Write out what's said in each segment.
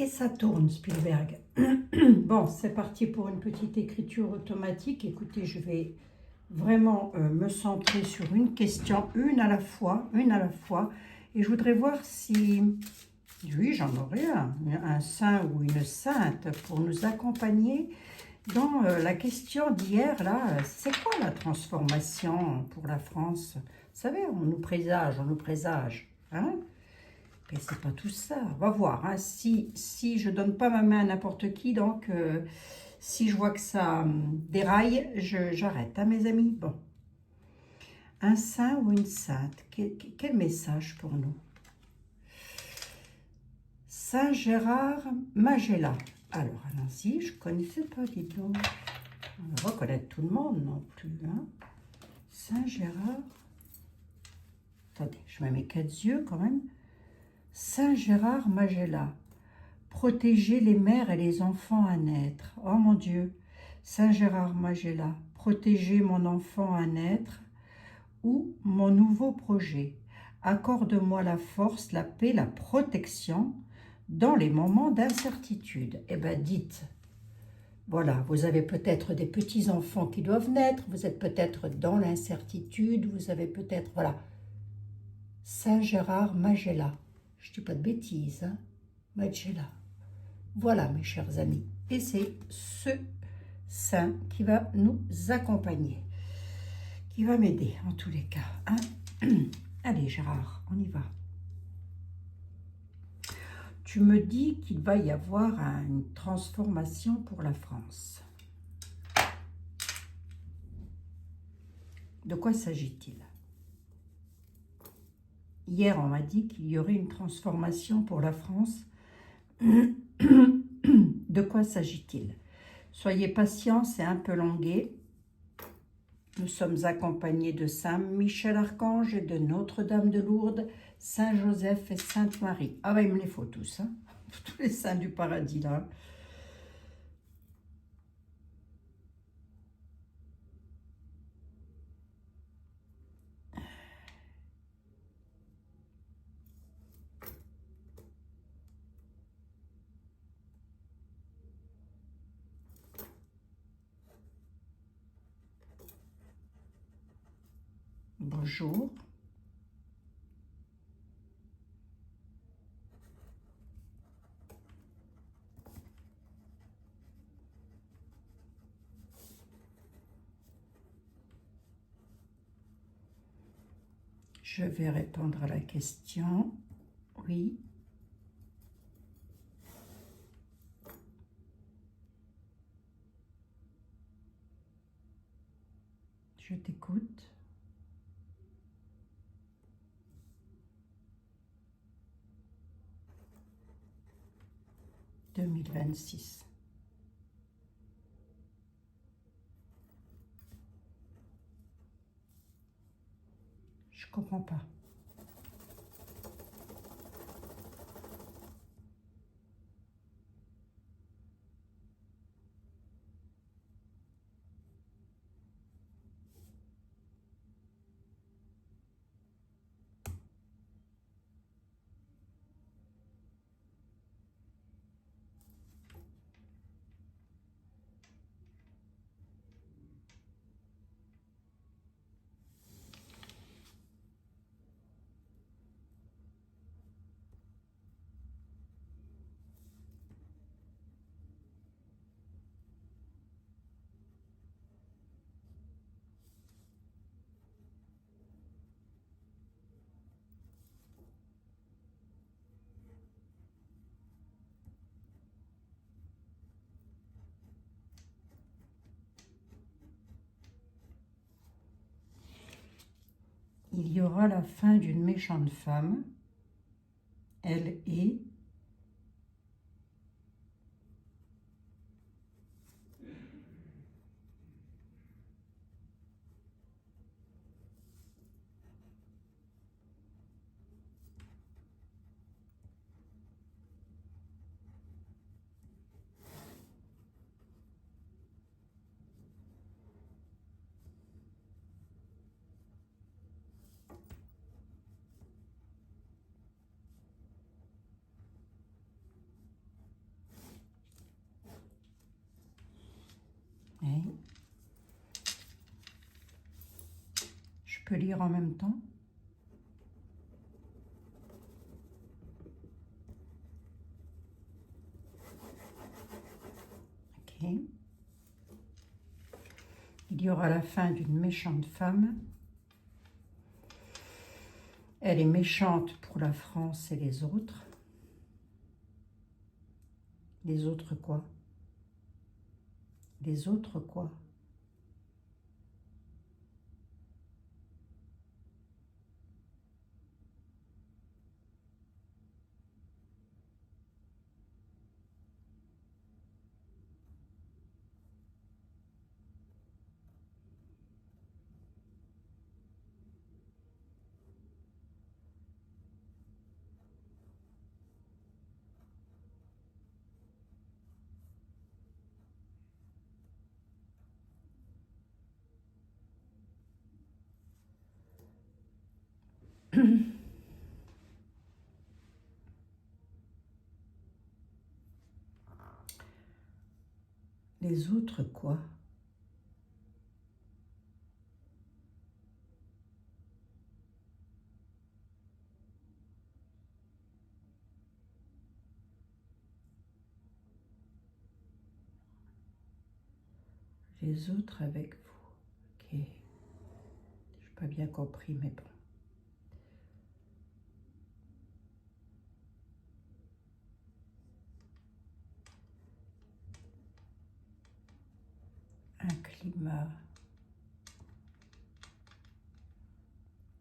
Et ça tourne, Spielberg. Bon, c'est parti pour une petite écriture automatique. Écoutez, je vais vraiment me centrer sur une question, une à la fois. Et je voudrais voir si, oui, j'en aurais un saint ou une sainte pour nous accompagner dans la question d'hier, là. C'est quoi la transformation pour la France? Vous savez, on nous présage, hein? Mais c'est pas tout ça. On va voir, hein. Si je donne pas ma main à n'importe qui, donc si je vois que ça déraille, j'arrête, hein, mes amis. Bon. Un saint ou une sainte, quel message pour nous? Saint Gérard Magella. Alors, allons-y, je ne connaissais pas, dites donc. On va reconnaître tout le monde non plus, hein. Saint Gérard. Attendez, je mets mes 4 yeux quand même. Saint Gérard Magella. Protéger les mères et les enfants à naître. Oh mon Dieu. Saint Gérard Magella. Protéger mon enfant à naître ou mon nouveau projet. Accorde-moi la force, la paix, la protection dans les moments d'incertitude. Eh bien, dites, voilà, vous avez peut-être des petits-enfants qui doivent naître, vous êtes peut-être dans l'incertitude, vous avez peut-être, voilà. Saint Gérard Magella. Je ne dis pas de bêtises, hein. Magella. Voilà, mes chers amis. Et c'est ce saint qui va nous accompagner, qui va m'aider en tous les cas, hein. Allez, Gérard, on y va. Tu me dis qu'il va y avoir une transformation pour la France. De quoi s'agit-il? Hier, on m'a dit qu'il y aurait une transformation pour la France. De quoi s'agit-il? Soyez patients, c'est un peu longué. Nous sommes accompagnés de Saint Michel Archange et de Notre-Dame de Lourdes, Saint Joseph et Sainte Marie. Ah ben, il me les faut tous, hein. Tous les saints du paradis, là. Bonjour. Je vais répondre à la question. Oui. Je t'écoute. « 2026. Je comprends pas. Il y aura la fin d'une méchante femme. Elle est peux lire en même temps. Ok. Il y aura la fin d'une méchante femme. Elle est méchante pour la France et les autres. Les autres quoi? Les autres quoi? Les autres quoi? Les autres avec vous. Ok. Je n'ai pas bien compris, mais bon. Un climat.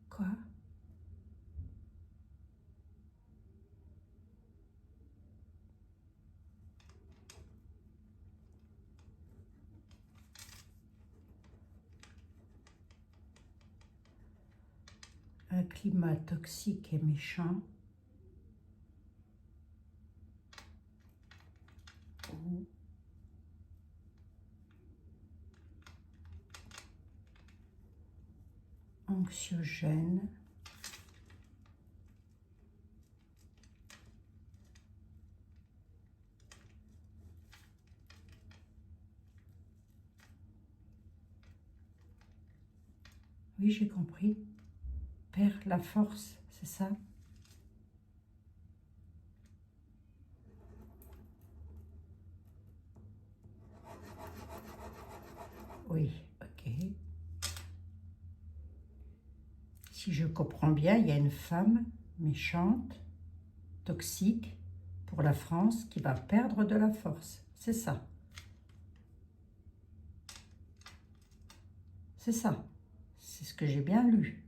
Quoi? Un climat toxique et méchant. Ou anxiogène. Oui, j'ai compris. Perd la force, c'est ça? Oui, ok. Si je comprends bien, il y a une femme méchante, toxique, pour la France, qui va perdre de la force. C'est ça. C'est ça. C'est ce que j'ai bien lu.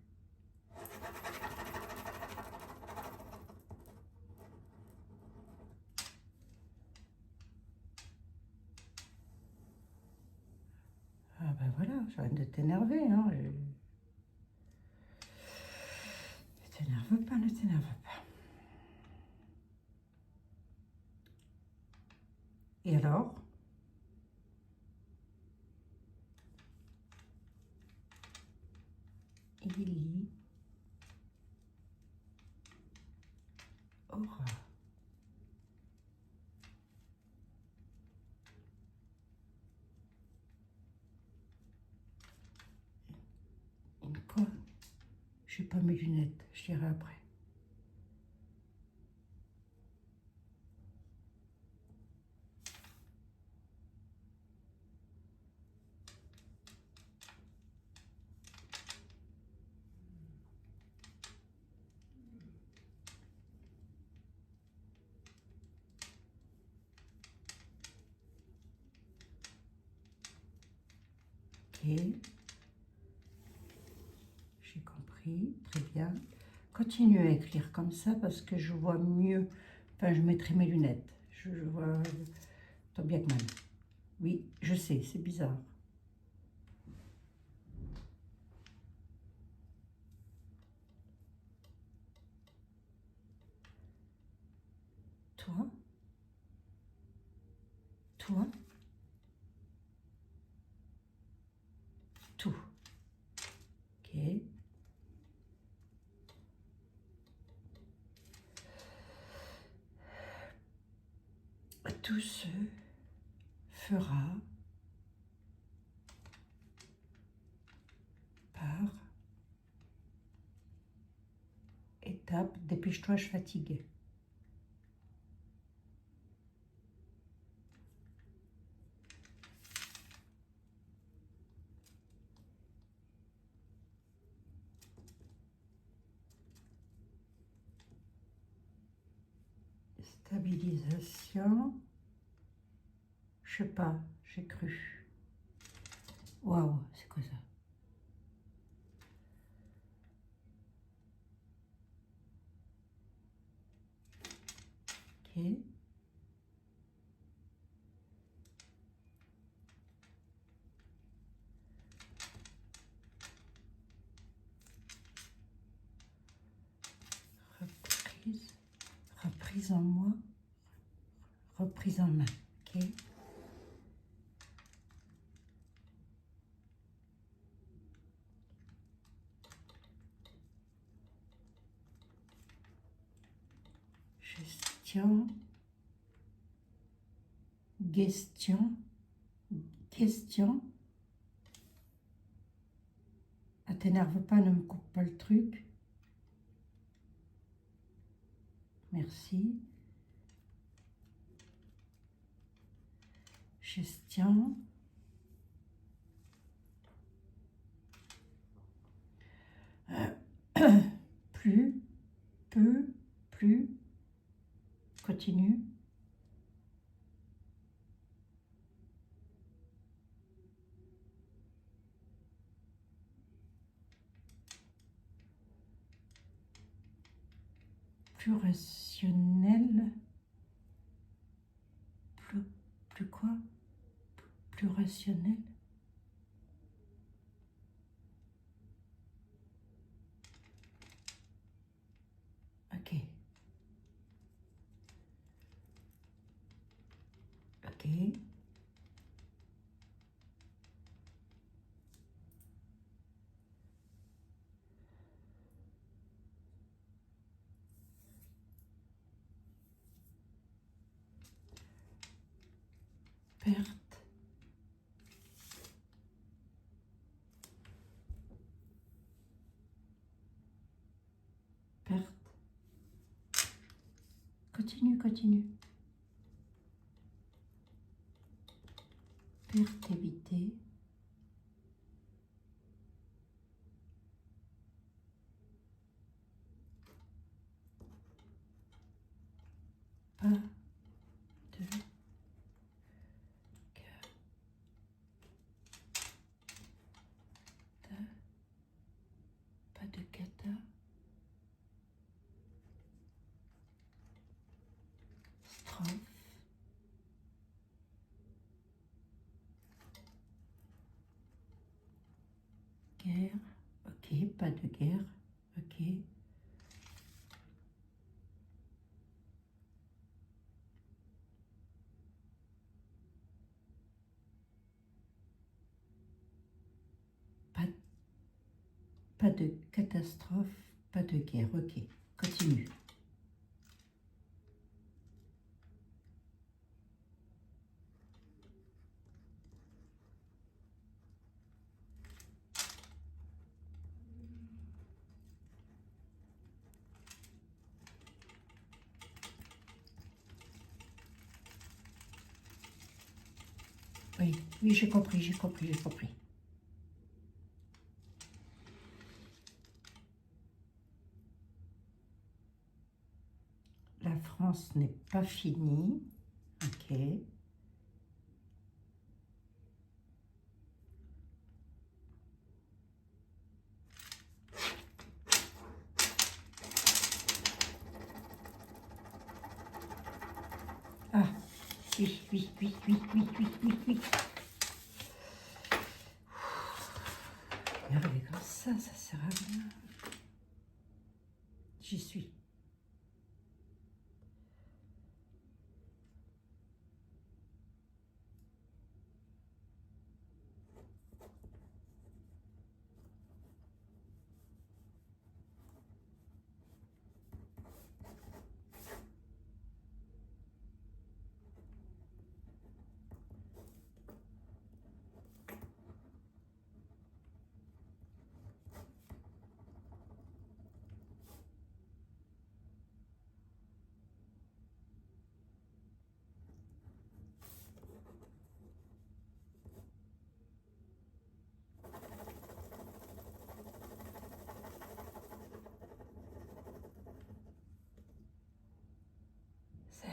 Ah ben voilà, je viens de t'énerver. Hein. Ne t'énerve pas, ne t'énerve pas. Et alors? Il y aura une quoi? Je n'ai pas mes lunettes, je dirai après. Ok. J'ai compris, très bien. Continue à écrire comme ça parce que je vois mieux. Enfin, je mettrai mes lunettes. Je vois tant bien que mal. Oui, je sais, c'est bizarre. Toi, toi, tout. Ok. Tout se fera par tape. Dépêche-toi, je fatigue. Stabilisation. Je sais pas, j'ai cru. Waouh, c'est quoi ça? Ok. Reprise. Reprise en moi. Reprise en main. Ok. Gestion. Question. Question. Ah, t'énerve pas, ne me coupe pas le truc. Merci. Gestion. Plus, peu, plus. Continue. Plus rationnel. Plus quoi? Plus rationnel. Ok. Ok. Perte. Perte. Continue, continue. Perte évitée. Pas de pas de catastrophe. Guerre. Ok, pas de guerre. Ok. Pas, pas de catastrophe, pas de guerre. Ok, continue. Oui, oui, j'ai compris, j'ai compris, j'ai compris. La France n'est pas finie. Ok. Ah, oui, oui, oui, oui, oui, oui, oui, oui. Regardez comme ça sert à rien. J'y suis.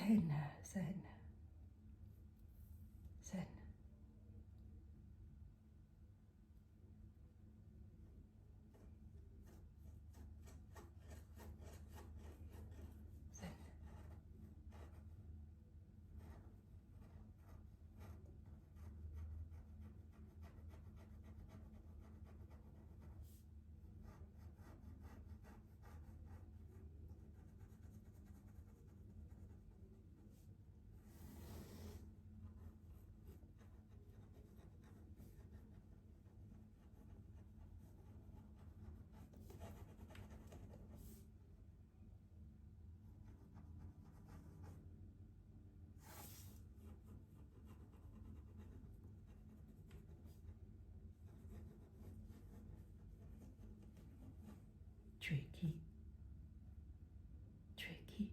zen, zen, zen. Zen. Tu es qui? Tu es qui?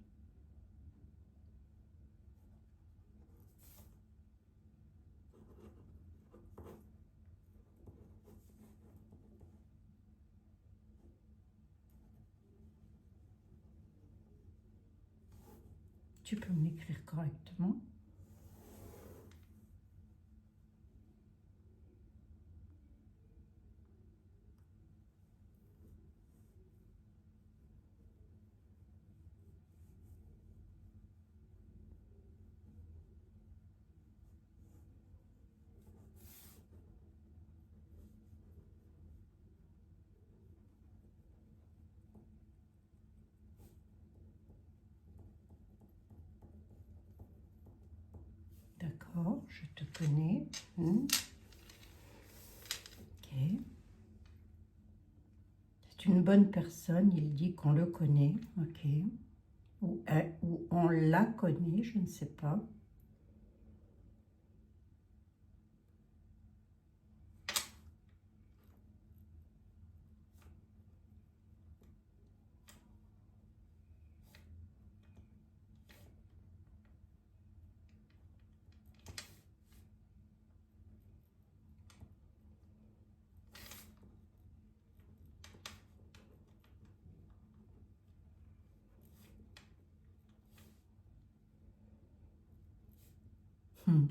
Tu peux me l'écrire correctement? D'accord, je te connais. Ok. C'est une bonne personne, il dit qu'on le connaît. Ok. Ou on la connaît, je ne sais pas. Hmm.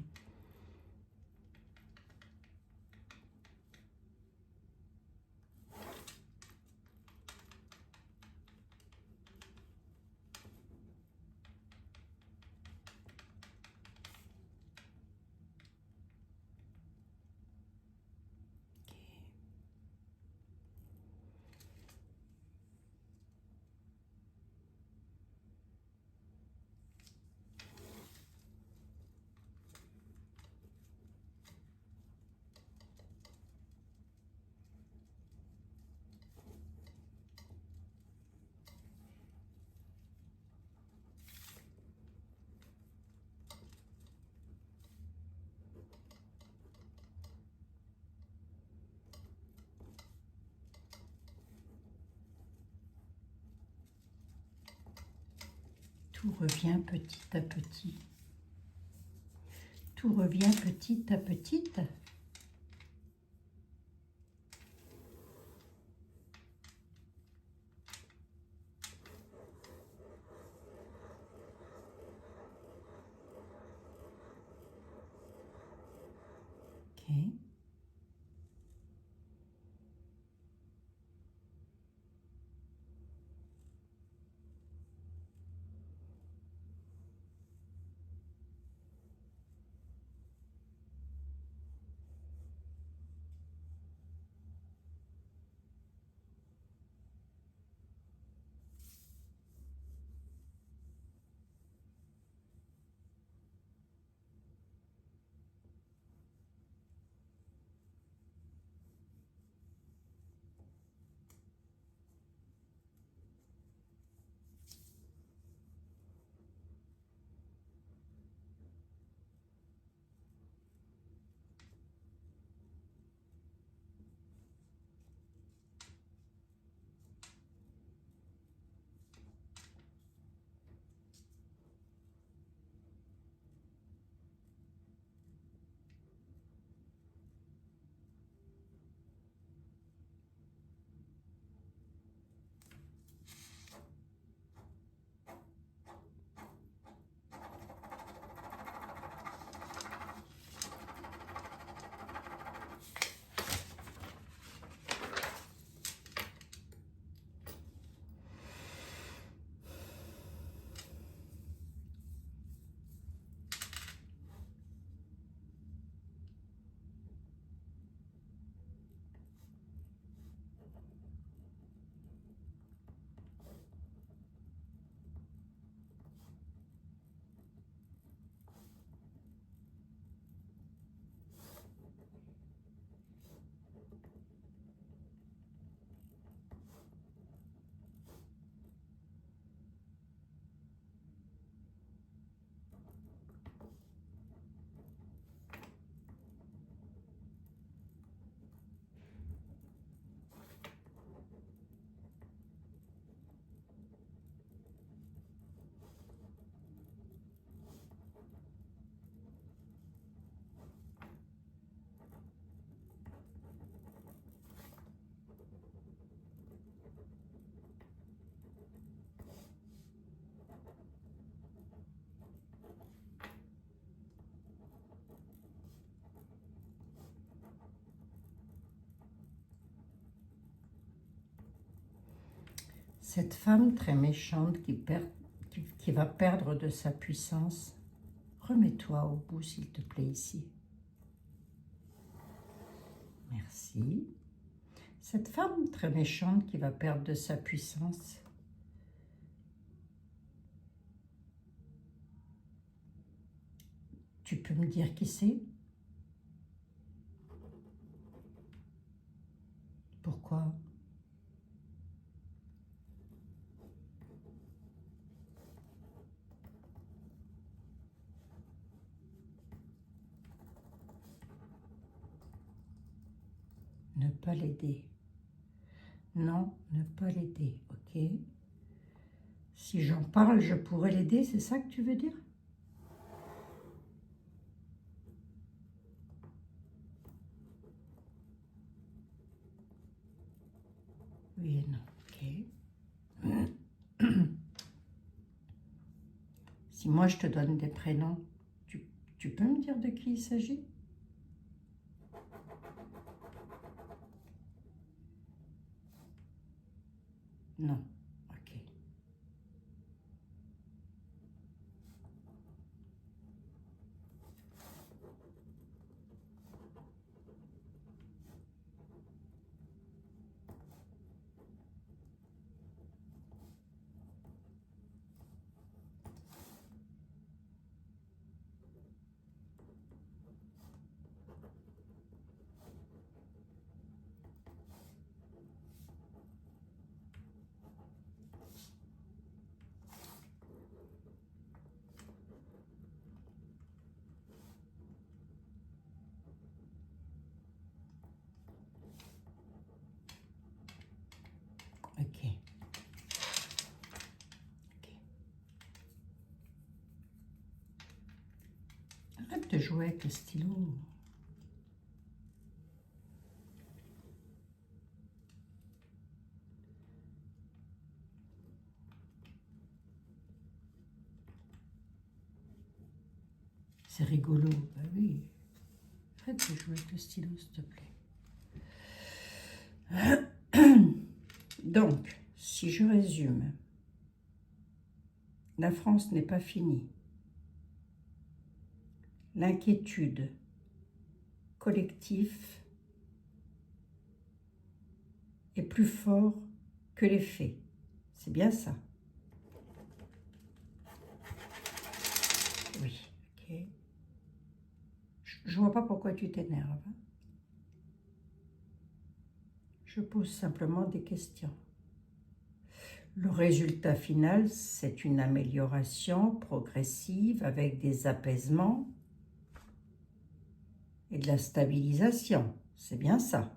Tout revient petit à petit. Tout revient petit à petit. Ok. Cette femme très méchante qui va perdre de sa puissance, remets-toi au bout, s'il te plaît, ici. Merci. Cette femme très méchante qui va perdre de sa puissance, tu peux me dire qui c'est? Pourquoi? Ne pas l'aider. Non, ne pas l'aider, ok? Si j'en parle, je pourrais l'aider, c'est ça que tu veux dire? Oui et non, ok. Si moi je te donne des prénoms, tu peux me dire de qui il s'agit? Non, ok. Ok. Ok. Arrête de jouer avec le stylo. C'est rigolo, bah oui. Arrête de jouer avec le stylo, s'il te plaît. Donc, si je résume, la France n'est pas finie. L'inquiétude collective est plus fort que les faits. C'est bien ça. Oui, ok. Je vois pas pourquoi tu t'énerves. Je pose simplement des questions. Le résultat final, c'est une amélioration progressive avec des apaisements et de la stabilisation. C'est bien ça.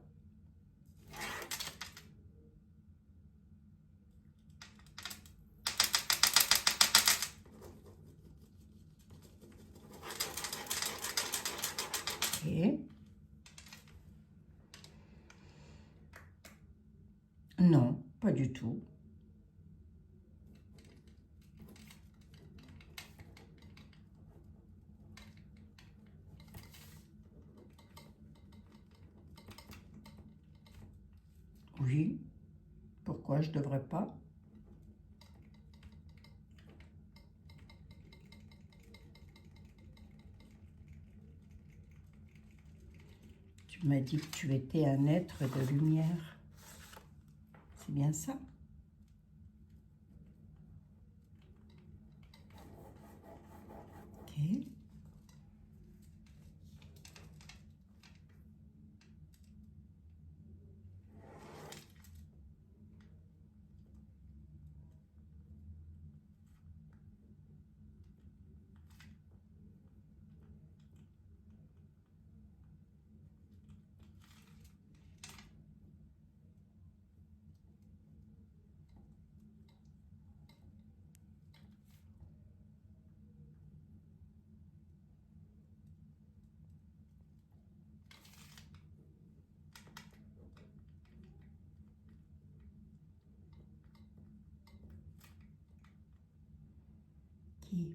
Ok. Non, pas du tout. Oui. Pourquoi je devrais pas? Tu m'as dit que tu étais un être de lumière. C'est bien ça? Ok. Qui?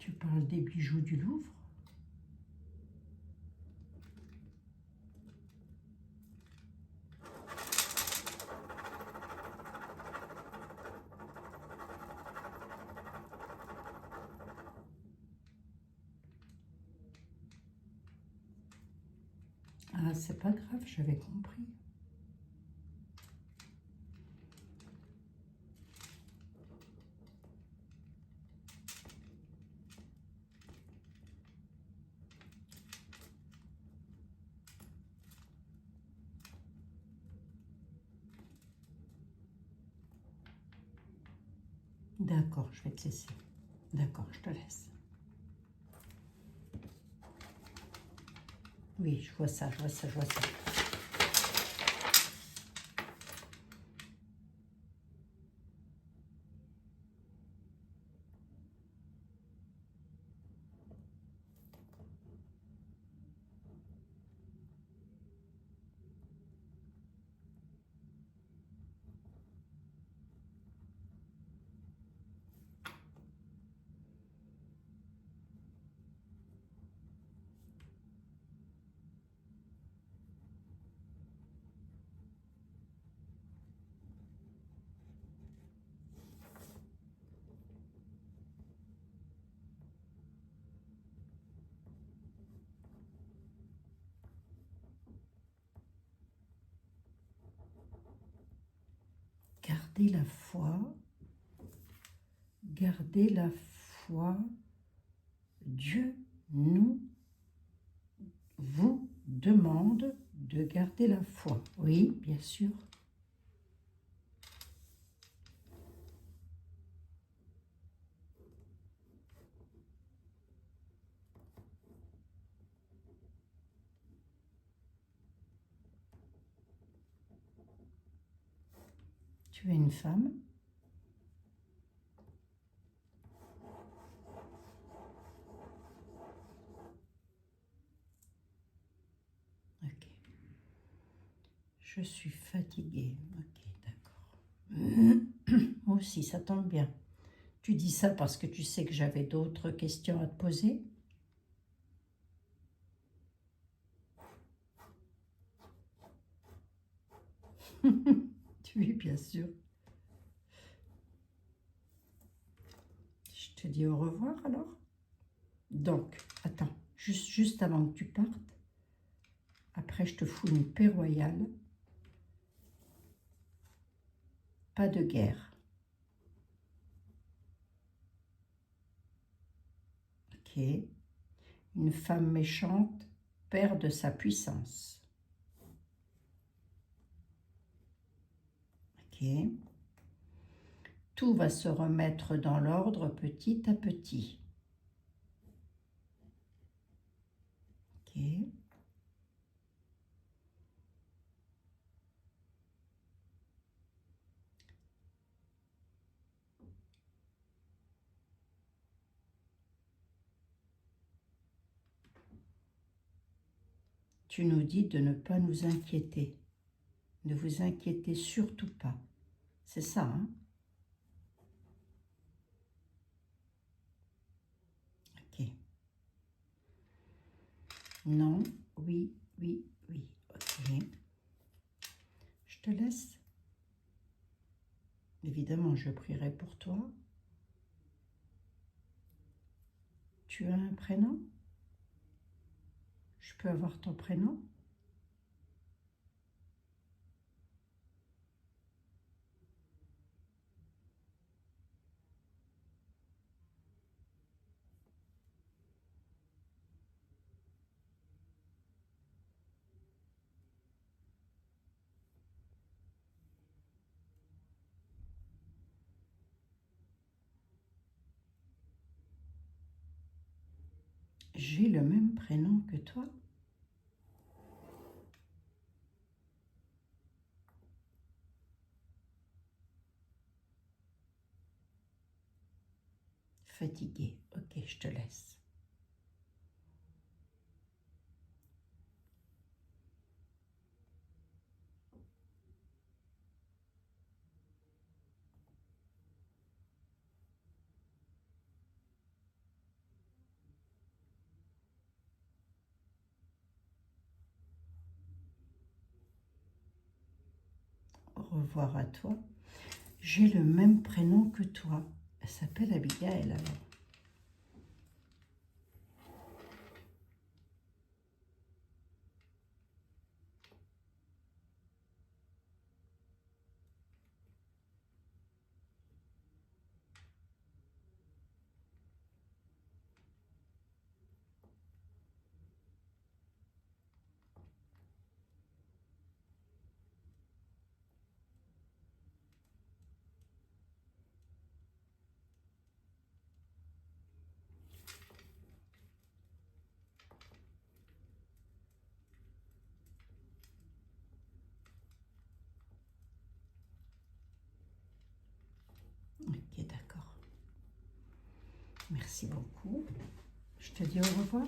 Tu parles des bijoux du Louvre? Ah, c'est pas grave, j'avais compris. D'accord, je vais te laisser. D'accord, je te laisse. Oui, je vois ça, je vois ça, je vois ça. Gardez la foi. Gardez la foi. Dieu vous demande de garder la foi. Oui, bien sûr. Tu es une femme. Ok. Je suis fatiguée. Ok, d'accord. Moi aussi, ça tombe bien. Tu dis ça parce que tu sais que j'avais d'autres questions à te poser? Oui, bien sûr. Je te dis au revoir alors. Donc, attends, juste avant que tu partes, après je te fous une paix royale. Pas de guerre. Ok. Une femme méchante perd de sa puissance. Ok. Tout va se remettre dans l'ordre petit à petit. Ok. Tu nous dis de ne pas nous inquiéter. Ne vous inquiétez surtout pas. C'est ça, hein? Ok. Non, oui, oui, oui. Ok. Je te laisse. Évidemment, je prierai pour toi. Tu as un prénom? Je peux avoir ton prénom? J'ai le même prénom que toi? Fatigué. Ok, je te laisse. revoir à toi. J'ai le même prénom que toi. Elle s'appelle Abigail alors. Ok, d'accord. Merci beaucoup. Je te dis au revoir.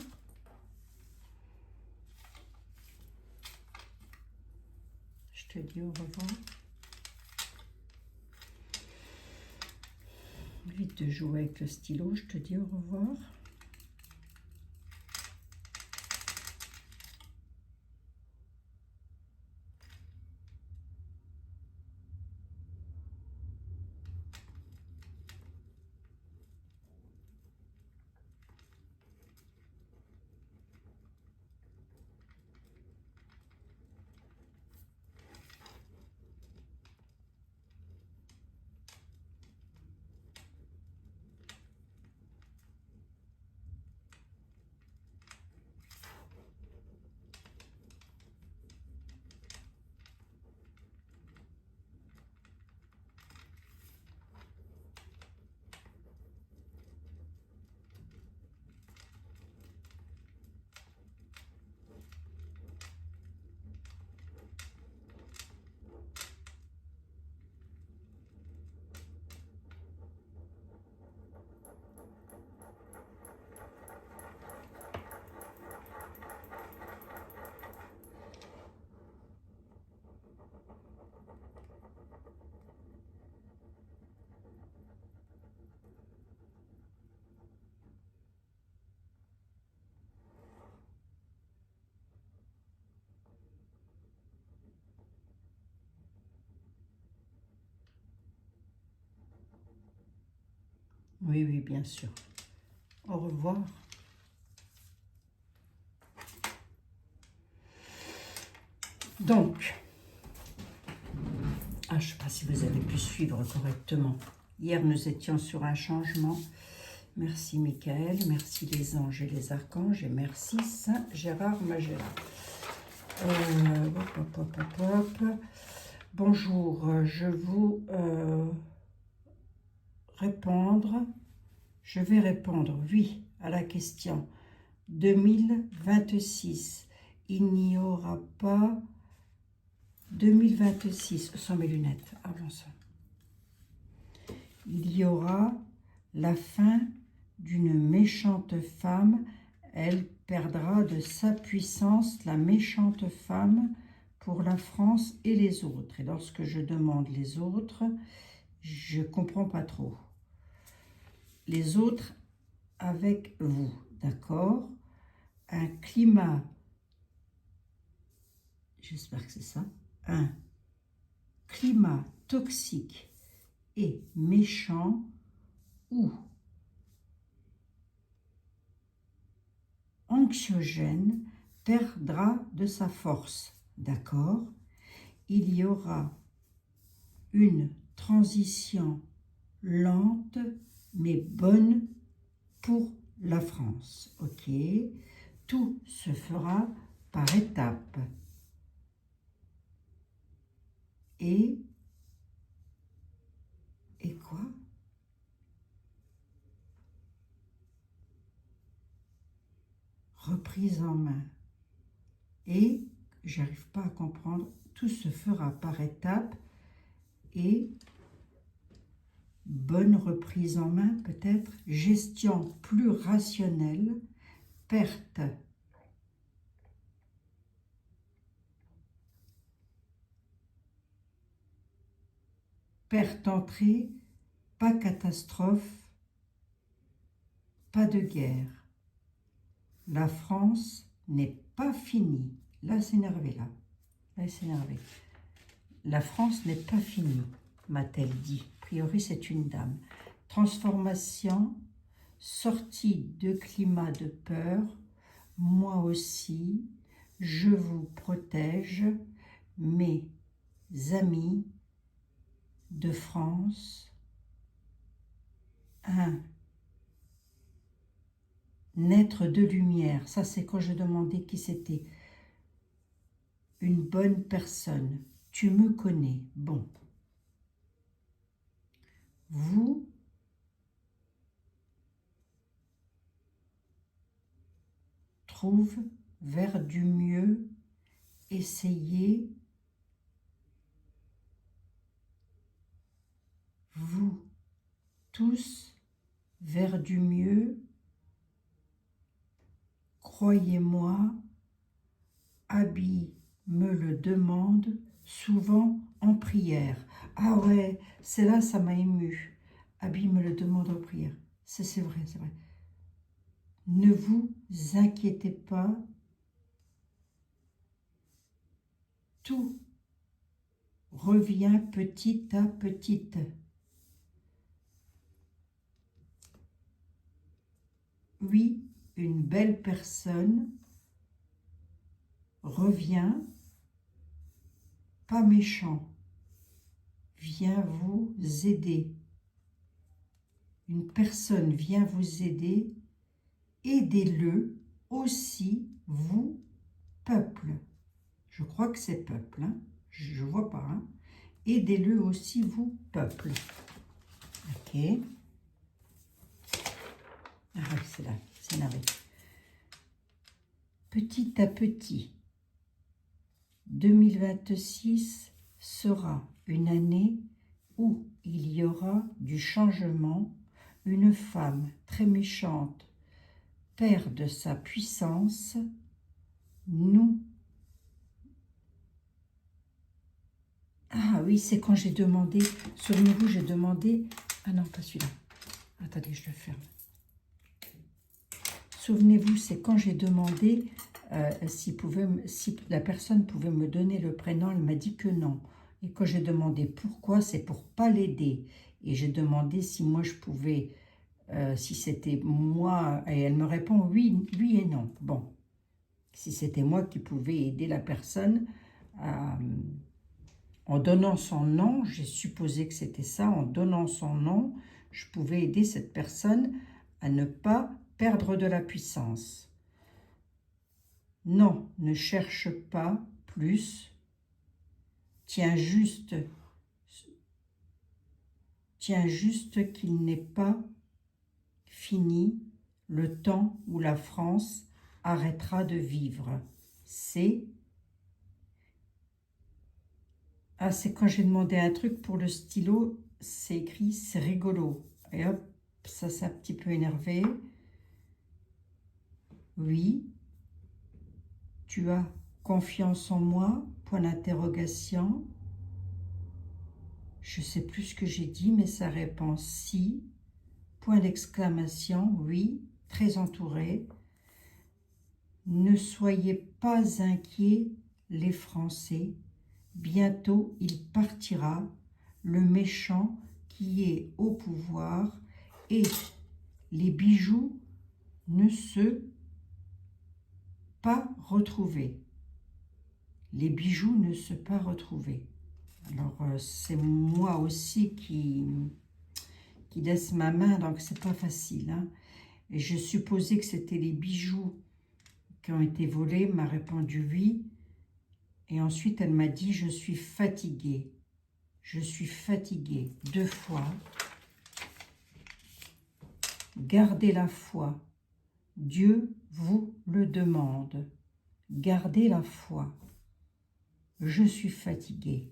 Je te dis au revoir. Vite de jouer avec le stylo. Je te dis au revoir. Oui, oui, bien sûr. Au revoir. Donc, je ne sais pas si vous avez pu suivre correctement. Hier, nous étions sur un changement. Merci Michael, merci les anges et les archanges et merci Saint Gérard Magellan. Bonjour, je vais répondre oui à la question 2026. Il n'y aura pas 2026 sans mes lunettes. Avançons. Il y aura la fin d'une méchante femme. Elle perdra de sa puissance, la méchante femme, pour la France et les autres. Et lorsque je demande les autres, je ne comprends pas trop. Les autres avec vous, d'accord? Un climat, j'espère que c'est ça, un climat toxique et méchant ou anxiogène perdra de sa force, d'accord? Il y aura une transition lente mais bonne pour la France, ok? Tout se fera par étapes. Et quoi? Reprise en main. Et, j'arrive pas à comprendre, tout se fera par étapes et bonne reprise en main peut-être, gestion plus rationnelle, perte entrée, pas catastrophe, pas de guerre. La France n'est pas finie. Là, c'est énervé, là. Là, c'est énervé. La France n'est pas finie, m'a-t-elle dit. A priori, c'est une dame. Transformation, sortie de climat de peur, moi aussi, je vous protège, mes amis de France, un être de lumière. Ça, c'est quand je demandais qui c'était. Une bonne personne. Tu me connais. Bon. Vous trouve vers du mieux. Essayez. Vous tous vers du mieux. Croyez-moi, Abby me le demande souvent en prière. Ah ouais, c'est là, ça m'a ému. Abby me le demande en prière. C'est vrai, c'est vrai. Ne vous inquiétez pas. Tout revient petit à petit. Oui, une belle personne revient, pas méchant, vient vous aider. Une personne vient vous aider, aidez-le aussi, vous, peuple. Je crois que c'est peuple, hein. Je ne vois pas. Hein. Aidez-le aussi, vous, peuple. Ok. Ah oui, c'est là, c'est narré. Petit à petit, 2026 sera une année où il y aura du changement. Une femme très méchante perd sa puissance. Nous. Ah oui, c'est quand j'ai demandé, souvenez-vous, j'ai demandé, ah non, pas celui-là. Attendez, je le ferme. Souvenez-vous, c'est quand j'ai demandé si la personne pouvait me donner le prénom, elle m'a dit que non. Et quand j'ai demandé pourquoi, c'est pour pas l'aider. Et j'ai demandé si moi je pouvais, si c'était moi, et elle me répond oui, oui et non. Bon, si c'était moi qui pouvais aider la personne, en donnant son nom, j'ai supposé que c'était ça, en donnant son nom, je pouvais aider cette personne à ne pas perdre de la puissance. Non, ne cherche pas plus. Tiens juste qu'il n'est pas fini le temps où la France arrêtera de vivre. C'est quand j'ai demandé un truc pour le stylo, c'est écrit, c'est rigolo. Et hop, ça s'est un petit peu énervé. Oui, tu as confiance en moi, point d'interrogation. Je ne sais plus ce que j'ai dit, mais ça répond si, point d'exclamation, oui, très entouré. Ne soyez pas inquiets, les Français. Bientôt il partira, le méchant qui est au pouvoir, et les bijoux ne se pas retrouvés. Les bijoux ne se pas retrouvés. Alors, c'est moi aussi qui laisse ma main, donc c'est pas facile. Hein. Et je supposais que c'était les bijoux qui ont été volés, m'a répondu oui. Et ensuite, elle m'a dit, je suis fatiguée. Je suis fatiguée 2 fois. Gardez la foi. Dieu vous le demande. Gardez la foi. Je suis fatiguée.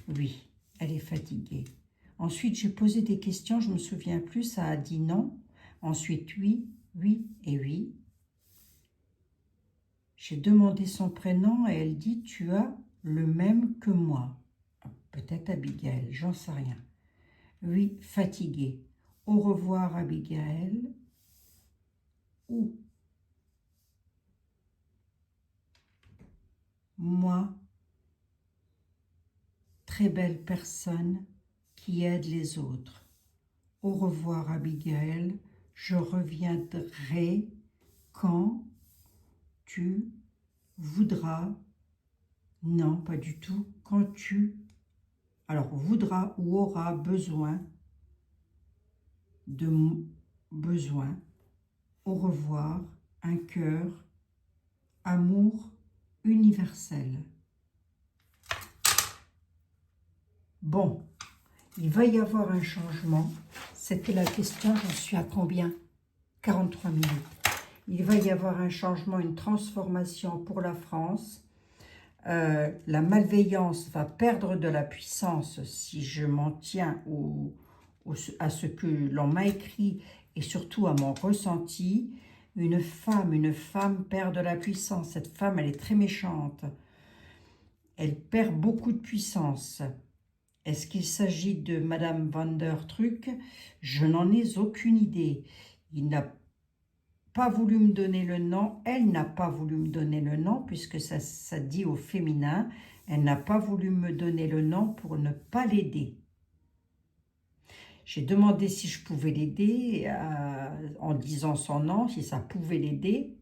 Oui, elle est fatiguée. Ensuite, j'ai posé des questions, je ne me souviens plus, ça a dit non. Ensuite, oui, oui et oui. J'ai demandé son prénom et elle dit, tu as le même que moi. Peut-être Abigail, j'en sais rien. Oui, fatiguée. Au revoir Abigail. Ou moi, très belle personne qui aide les autres. Au revoir Abigail, je reviendrai quand tu voudras. Non, pas du tout. Quand tu, alors voudras ou auras besoin de besoin. Au revoir, un cœur, amour universel. Bon, il va y avoir un changement. C'était la question, j'en suis à combien? 43 minutes. Il va y avoir un changement, une transformation pour la France. La malveillance va perdre de la puissance si je m'en tiens à ce que l'on m'a écrit et surtout à mon ressenti. Une femme perd de la puissance. Cette femme, elle est très méchante. Elle perd beaucoup de puissance. Est-ce qu'il s'agit de Madame Van der Truc? Je n'en ai aucune idée. Il n'a pas voulu me donner le nom. Elle n'a pas voulu me donner le nom puisque ça dit au féminin. Elle n'a pas voulu me donner le nom pour ne pas l'aider. J'ai demandé si je pouvais l'aider en disant son nom, si ça pouvait l'aider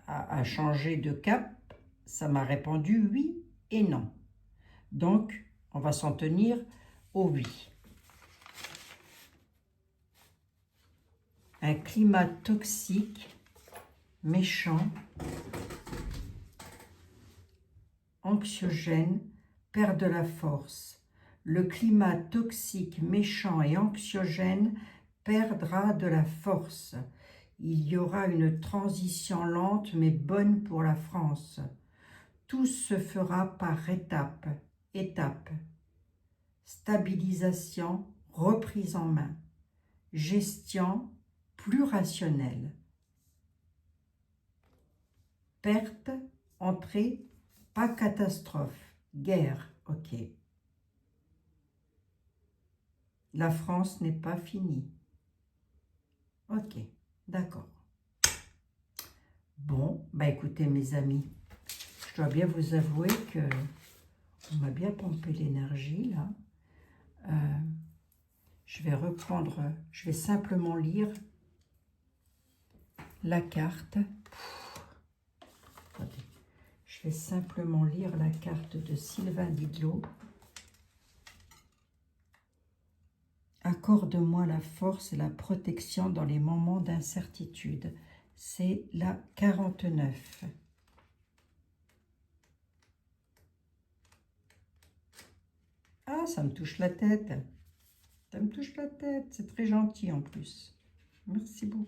à changer de cap. Ça m'a répondu oui et non. Donc, on va s'en tenir au oui. Un climat toxique, méchant, anxiogène, perd de la force. Le climat toxique, méchant et anxiogène perdra de la force. Il y aura une transition lente mais bonne pour la France. Tout se fera par étapes. Stabilisation, reprise en main. Gestion plus rationnelle. Perte, entrée, pas catastrophe. Guerre, ok. La France n'est pas finie. Ok, d'accord. Bon, bah écoutez mes amis, je dois bien vous avouer que on m'a bien pompé l'énergie là. Je vais reprendre, je vais simplement lire la carte. Attendez. Je vais simplement lire la carte de Sylvain Didlot. Accorde-moi la force et la protection dans les moments d'incertitude. C'est la 49. Ah, ça me touche la tête. Ça me touche la tête. C'est très gentil en plus. Merci beaucoup.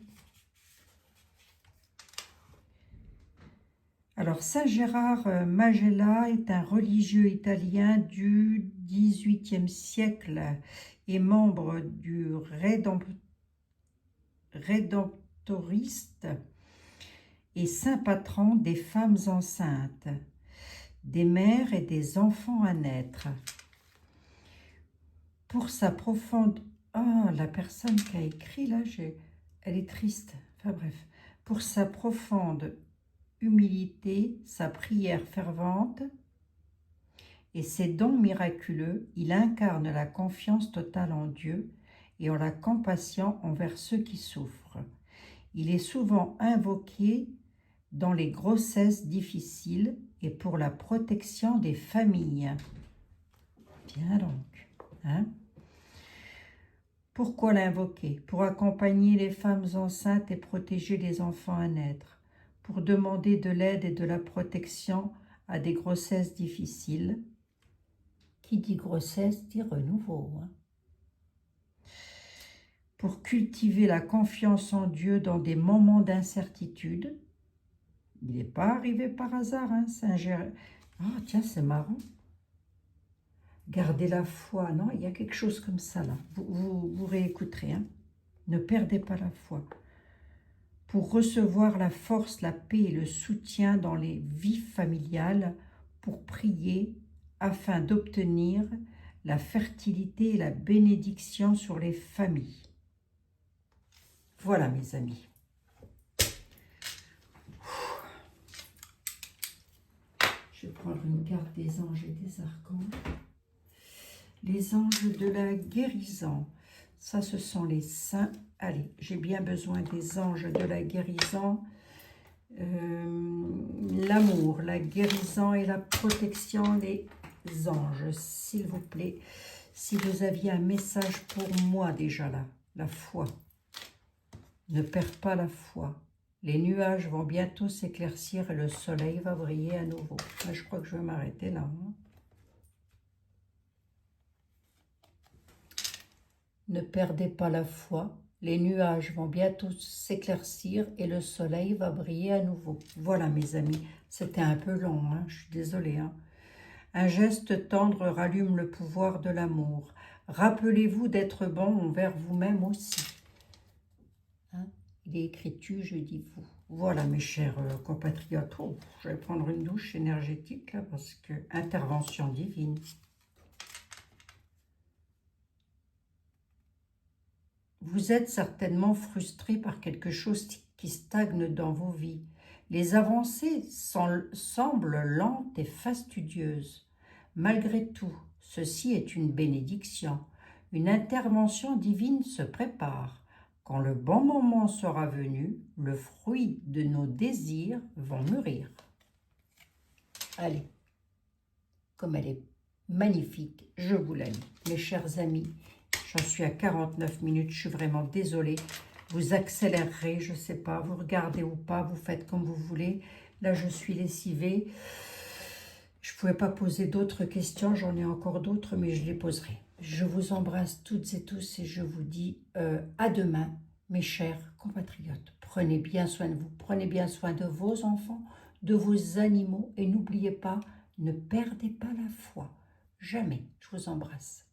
Alors, Saint Gérard Majella est un religieux italien du XVIIIe siècle et membre du Rédemptoriste et saint patron des femmes enceintes, des mères et des enfants à naître. Pour sa profonde... Ah, la personne qui a écrit là, elle est triste. Enfin bref. Pour sa profonde humilité, sa prière fervente et ses dons miraculeux, il incarne la confiance totale en Dieu et en la compassion envers ceux qui souffrent. Il est souvent invoqué dans les grossesses difficiles et pour la protection des familles. Bien donc, hein? Pourquoi l'invoquer? Pour accompagner les femmes enceintes et protéger les enfants à naître, pour demander de l'aide et de la protection à des grossesses difficiles. Qui dit grossesse dit renouveau, hein? Pour cultiver la confiance en Dieu dans des moments d'incertitude. Il n'est pas arrivé par hasard, hein, Saint Gérard. Ah, tiens, c'est marrant. Gardez la foi, non? Il y a quelque chose comme ça, là. Vous réécouterez, hein? Ne perdez pas la foi. Pour recevoir la force, la paix et le soutien dans les vies familiales, pour prier afin d'obtenir la fertilité et la bénédiction sur les familles. Voilà, mes amis. Je vais prendre une carte des anges et des archanges. Les anges de la guérison. Ça, ce sont les saints. Allez, j'ai bien besoin des anges de la guérison. L'amour, la guérison et la protection, les anges, s'il vous plaît. Si vous aviez un message pour moi déjà là, la foi. Ne perds pas la foi. Les nuages vont bientôt s'éclaircir et le soleil va briller à nouveau. Là, je crois que je vais m'arrêter là. Hein. Ne perdez pas la foi. Les nuages vont bientôt s'éclaircir et le soleil va briller à nouveau. Voilà mes amis, c'était un peu long, hein, je suis désolée. Hein. Un geste tendre rallume le pouvoir de l'amour. Rappelez-vous d'être bon envers vous-même aussi. Hein? Il est écrit tu, je dis vous. Voilà mes chers compatriotes. Oh, je vais prendre une douche énergétique là parce que intervention divine. Vous êtes certainement frustré par quelque chose qui stagne dans vos vies. Les avancées semblent lentes et fastidieuses. Malgré tout, ceci est une bénédiction. Une intervention divine se prépare. Quand le bon moment sera venu, le fruit de nos désirs va mûrir. Allez, comme elle est magnifique, je vous la lis. Mes chers amis, j'en suis à 49 minutes, je suis vraiment désolée. Vous accélérerez, je ne sais pas, vous regardez ou pas, vous faites comme vous voulez. Là, je suis lessivée. Je ne pouvais pas poser d'autres questions, j'en ai encore d'autres, mais je les poserai. Je vous embrasse toutes et tous et je vous dis à demain, mes chers compatriotes. Prenez bien soin de vous, prenez bien soin de vos enfants, de vos animaux et n'oubliez pas, ne perdez pas la foi. Jamais. Je vous embrasse.